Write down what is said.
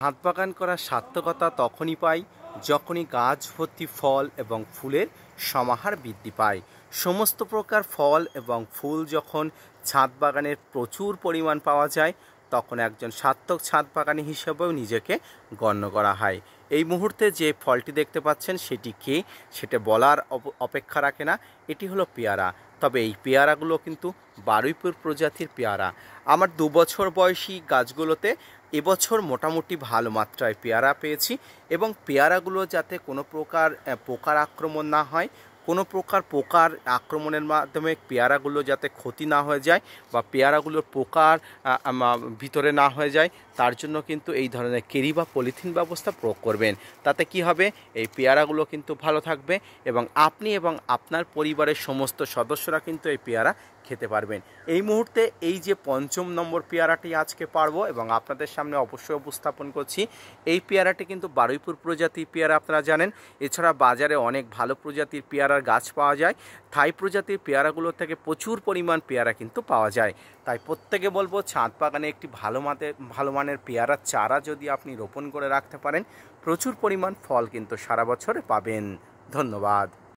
ছাদ বাগান করার সার্থকতা তখনই পাই যখনই গাছ ভর্তি ফল এবং ফুলের সমাহার বৃদ্ধি পায়। সমস্ত প্রকার ফল এবং ফুল যখন ছাদ বাগানের প্রচুর পরিমাণ পাওয়া যায়, তখন একজন সার্থক ছাদ বাগানি হিসেবেও নিজেকে গণ্য করা হয়। এই মুহূর্তে যে ফলটি দেখতে পাচ্ছেন সেটি কে, সেটা বলার অপেক্ষা রাখে না। এটি হলো পেয়ারা। তবে এই পেয়ারাগুলো কিন্তু বারুইপুর প্রজাতির পেয়ারা। আমার 2 বছর বয়সী গাছগুলোতে এবছর মোটামুটি ভালো মাত্রায় পেয়ারা পেয়েছি, এবং পেয়ারাগুলো যাতে কোনো প্রকার পোকার আক্রমণ না হয়, কোনো প্রকার পোকার আক্রমণের মাধ্যমে পেয়ারাগুলো যাতে ক্ষতি না হয়ে যায় বা পেয়ারাগুলোর পোকার ভিতরে না হয়ে যায়, তার জন্য কিন্তু এই ধরনের কেরি বা পলিথিন ব্যবস্থা প্রয়োগ করবেন। তাতে কি হবে, এই পেয়ারাগুলো কিন্তু ভালো থাকবে এবং আপনি এবং আপনার পরিবারের সমস্ত সদস্যরা কিন্তু এই পেয়ারা খেতে পারবেন। এই মুহূর্তে এই যে 5ম নম্বর পেয়ারাটি আজকে পারবো এবং আপনাদের সামনে অবশ্যই উপস্থাপন করছি, এই পেয়ারাটি কিন্তু বারুইপুর প্রজাতির পেয়ারা, আপনারা জানেন। এছাড়া বাজারে অনেক ভালো প্রজাতির পেয়ারার গাছ পাওয়া যায়। থাই প্রজাতির পেয়ারাগুলো থেকে প্রচুর পরিমাণ পেয়ারা কিন্তু পাওয়া যায়। তাই প্রত্যেকে বলবো, ছাদ বাগানে একটি ভালো মানের পেয়ারার চারা যদি আপনি রোপণ করে রাখতে পারেন, প্রচুর পরিমাণ ফল কিন্তু সারা বছরে পাবেন। ধন্যবাদ।